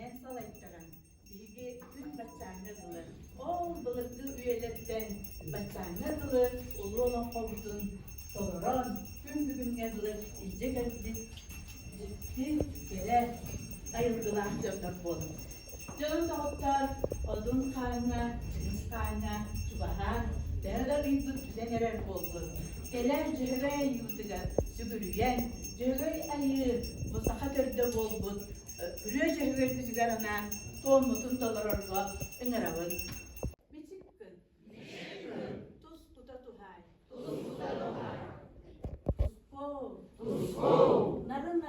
Inen salaytırın. Bilgi gün bachanga kılır. Ol bılıklı üyelerden bachanga kılır. Ulu olan kovdun. Toğran. Gün bugün kılır. İlce geldi. Ciddi gele ayılgılar dönmek olur. Canım doğutlar, odun kayna, cins kayna, çubahan, derler yüzü düzenerek oldu. Geler cühre yüzüge sügürüyen, cühre ayı bu sakat örde oldu. Ürüye cühre düzgarına, doğmutun dolarorga, ıngıravın. Biçikkin. Tuz kuta tuhay. Tuzko. Narın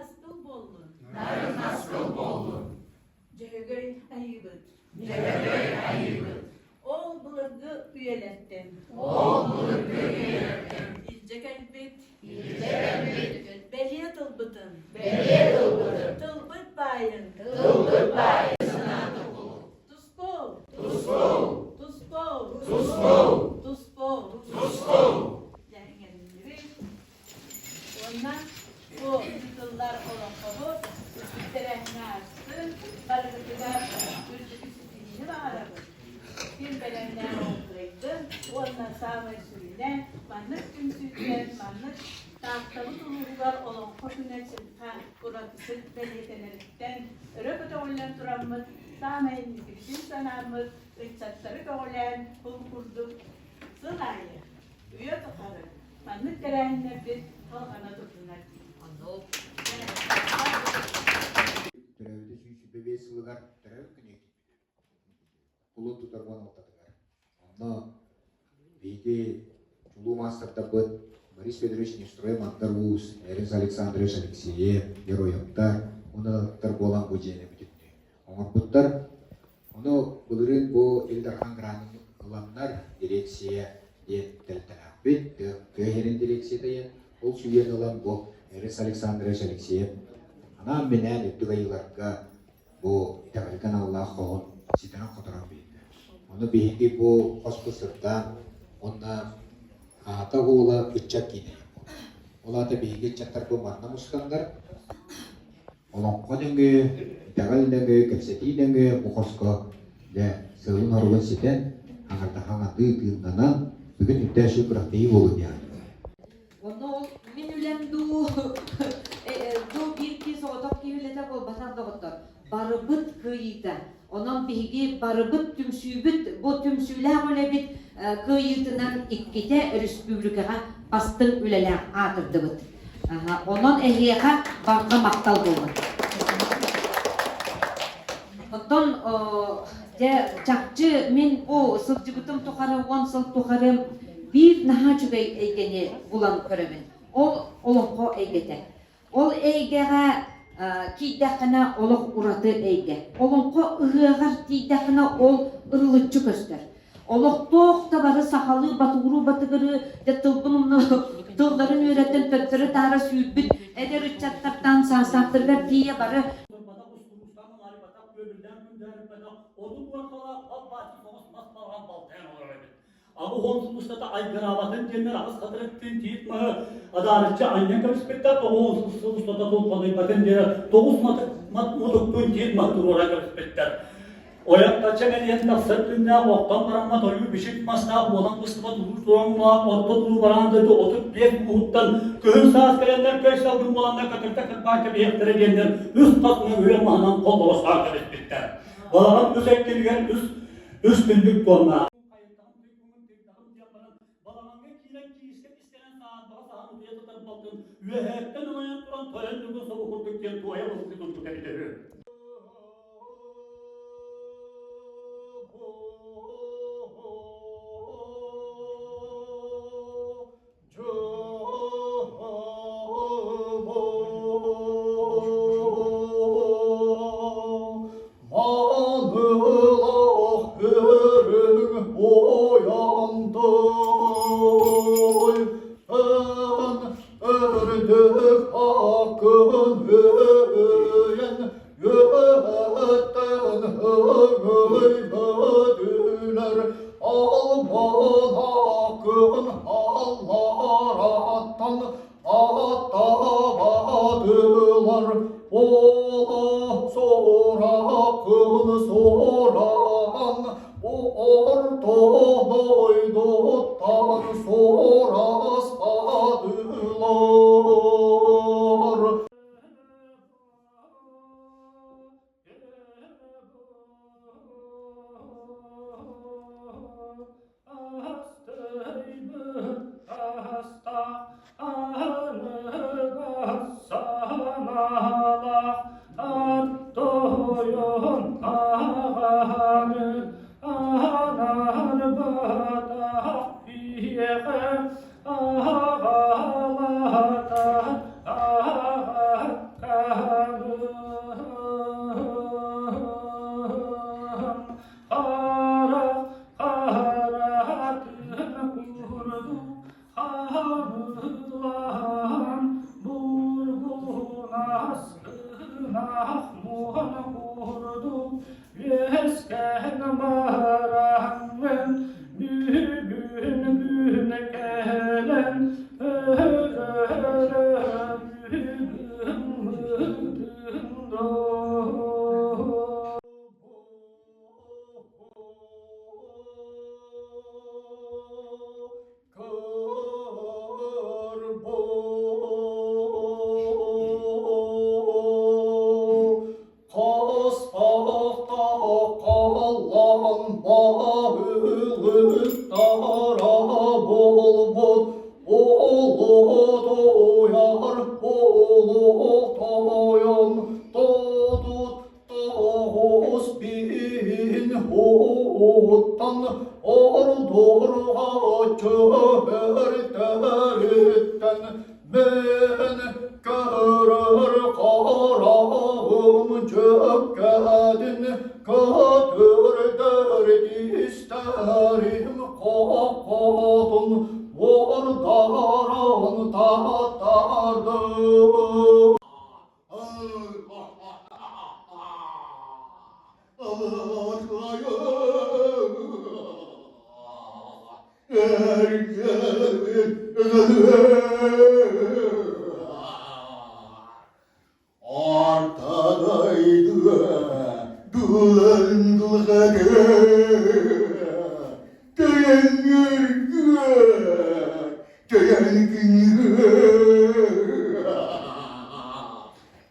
naskıl bollun. Cehegöy ayıbıt. Ol bulurgu üyelerden. İlce gelbit. Beliye tılbıtın. Tılbıt bayın. Tusko. Yani gibi. Ondan bu yıllar olan kabul. Üstlerine açtı. Barıklılar üstünü var. Bir belenler olduydu. Ondan sağ ve sürüne manlık tümsüzler, manlık tahtalı duluğular olan koşuna çıkta uğratısı belirtelerikten öröpöte oylan duramız, sağmayın bizim sanamız, ıçatları doğulan bul kurduk. Sığayı, üye tutarı, manlık gereğinler bir halkana tuttular. Anladım. Terevde süyüsü bebeği sılıgar terev künye Kulu tutarman ortadılar. Onda beyde Чулу мастер быт Борис Федорович Нестрой Мантар Вуз, Эринс Александрович Алексеев, Героевтар, оны болан bu jene bütündü. Onlar buttар, onu bulurun bu Eldarhan Gran'ın kılanlar direksiye deltelakbet, köherin direksiyede ol süyen olan bu Эринс Александрович Алексеев. Ana menen ettiğaylarga bu itakalkan Allah koğun sitana kotoran beydi. Onu bihingi bu hospusırdan, ona ata oğula ütçak yine. Ola da bihingi çattar bu manna muskandar. Olan kodenge, itakal denge, kepseti denge, bu hosko de sığın harulun siten, hangarda hangadı tığındanan, bugün üpteşi bıraktığı olun yani. Onu minülen du bir kez odak kihülete olbasan doğutlar. Barıbıt kıyıda. Onun bihigi barıbıt tümsübüt, bu tümsüler öyle bir kıyıtından ikkite Respublikaga bastın üleler atırdı bıt. Onun ehliyeka barka maktal bulur. Ondan çakçı min o sılcıbıtım tukarım, 10 sıl tukarım bir naha çüge eygeni bulan körümün. Olun eygete. Ol eygege kiydakına oluk uratı eyge. Olun ığıgar kiydakına ol ırılıççı göster. Oluk toğda barı sahalı batığuru batıgırı de tılbınımlı tılların öğretten töttürü tara süybüt eder üçattaktan sansaktırgar diye barı. Abu Honsul'da da ay karavatın cennet ağız kadrettin tiyit mahı adaletçi aynen kapıspekta Abu Honsul'da da dolu kalayı bakın diye 9 moduktun tiyit mahtur olarak kapıspekta. Oyakta çemeliyetinde sırtında oktan paramma toyu bişik masna olan kıstıma durur doğumla orta duru barandı da oturup bir muhuttan köyün sağız gelenler köy savduğum olanlar katırta kırpayta bir yektire gelenler üst katına üye mahanan kol dolu sağ kapıspekta. Balağın üzekkiligen üstünlük konma. Üyehetten olayan duran toyan durgun soğuk kurduk diye tuğaya basıp tuttuk edilir. Ördük akın hüyen, göğetten hüymediler. Alman akın hallaratan atamadılar. Ola sonra soran ortonoydottan soraspadılar.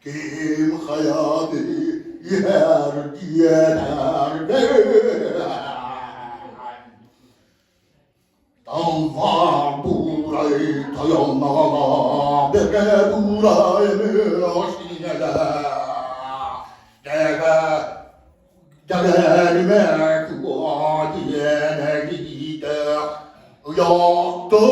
Kim hayatı yer diyeler Dağlar burayı tayanlara Dege burayı hoşineler Degerime kua diyene gider Yaktı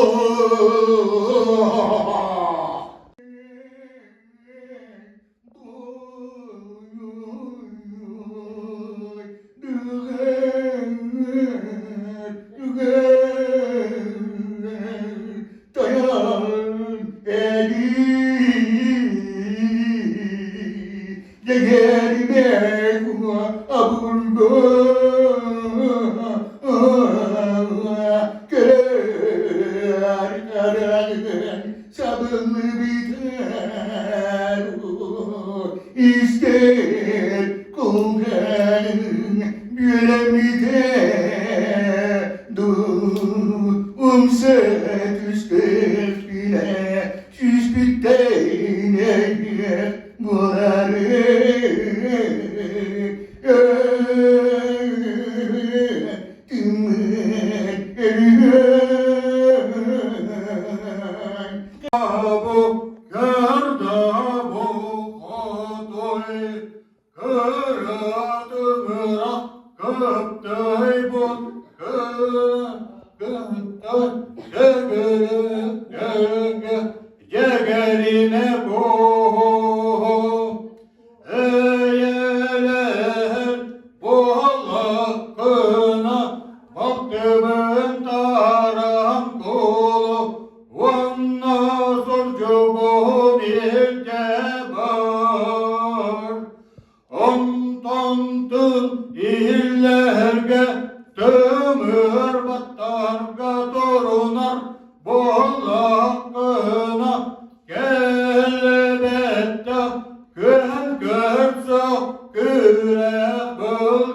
sabırlı biter ister kullarım gülemite umse tüstek bile süspütteyne bunları bu gerdabı kodoy kıradıra kıptay bun Cegerine bu eyeler bu hakkına Baktımın taram kulu Vanna sorcuğun iltebar Ontantın illerge Tömür battarga torunar Bol hakkına Kelbette kül görse Küre böl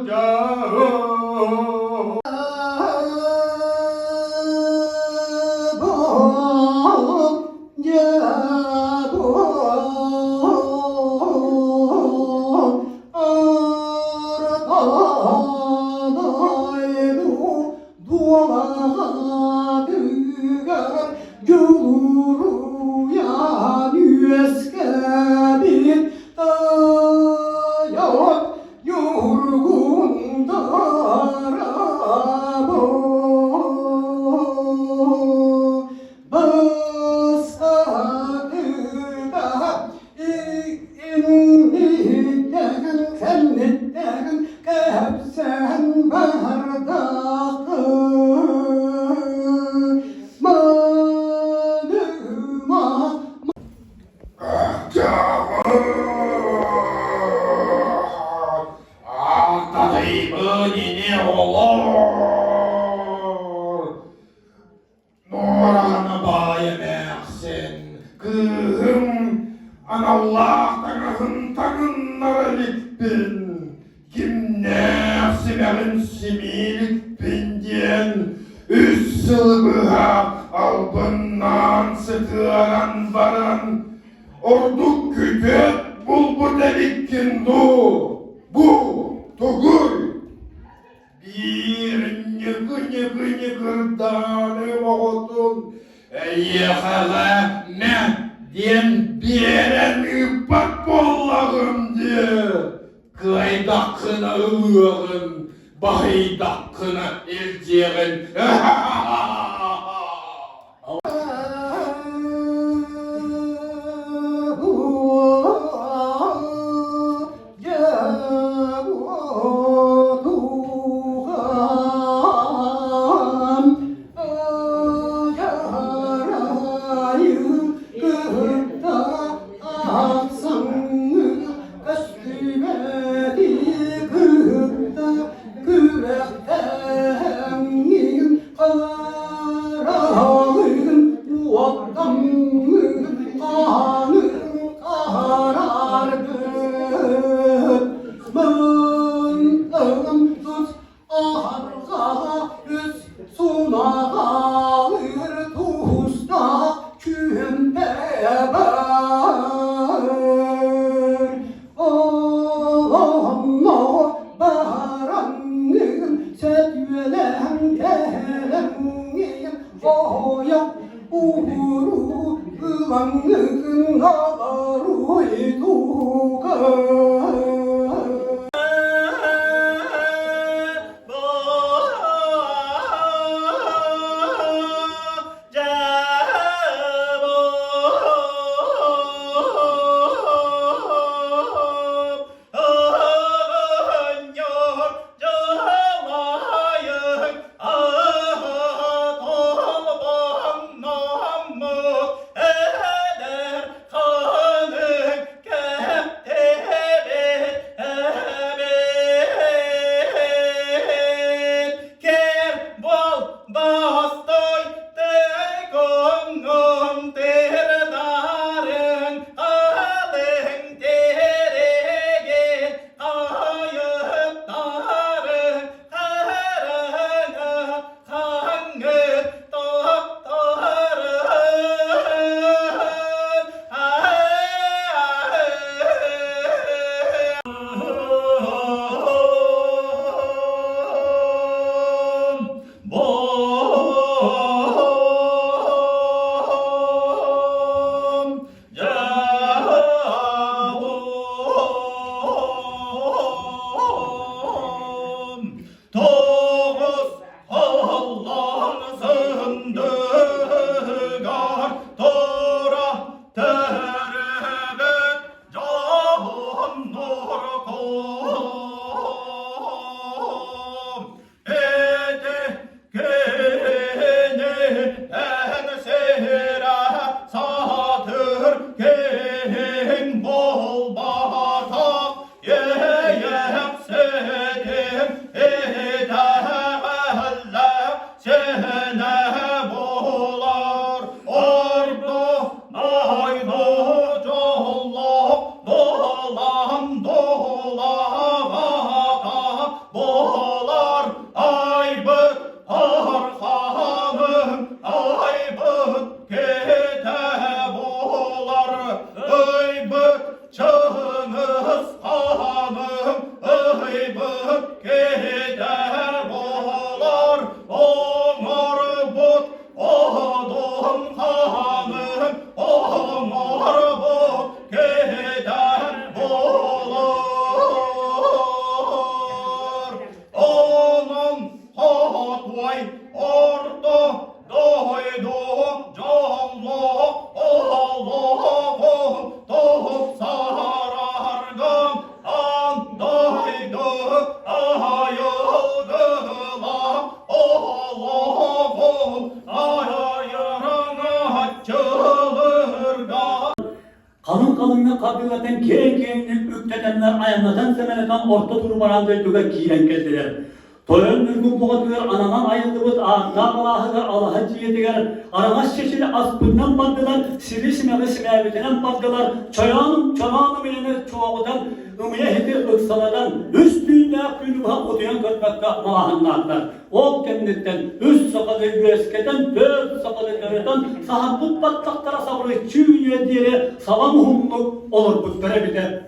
similik pinden üç sılbıha albından sıtıran varan orduk kütüp bulbu delikkin bu tuguy bir nıgı oğutun eyyehala ne diyen beren bak bollağım diye kıydakkına ılığın bahaydakkına ilceğin kalınlık hakikaten keğenlik üktedenler ayağınatan semeleten orta durum arandığı tüge giyilen geldiler. Toyun nürgün boğatıyor, ananan ayıldırıp, ağırda Allah'ıdır, Allah'a ciyetiger, aramas çeşili aspından bardılar, sivri simeği simeği bardılar, çayağınım yani çoğudan, ümiyeti ıksaladan, üst dünya külübha otuyan kırpakta mağanlarlar. O kendinden, üst sakalı güeskeden, dört sakalı köreden, sahabut batlaklara sabrı çüğüye diye salam humluk olur bu terebide.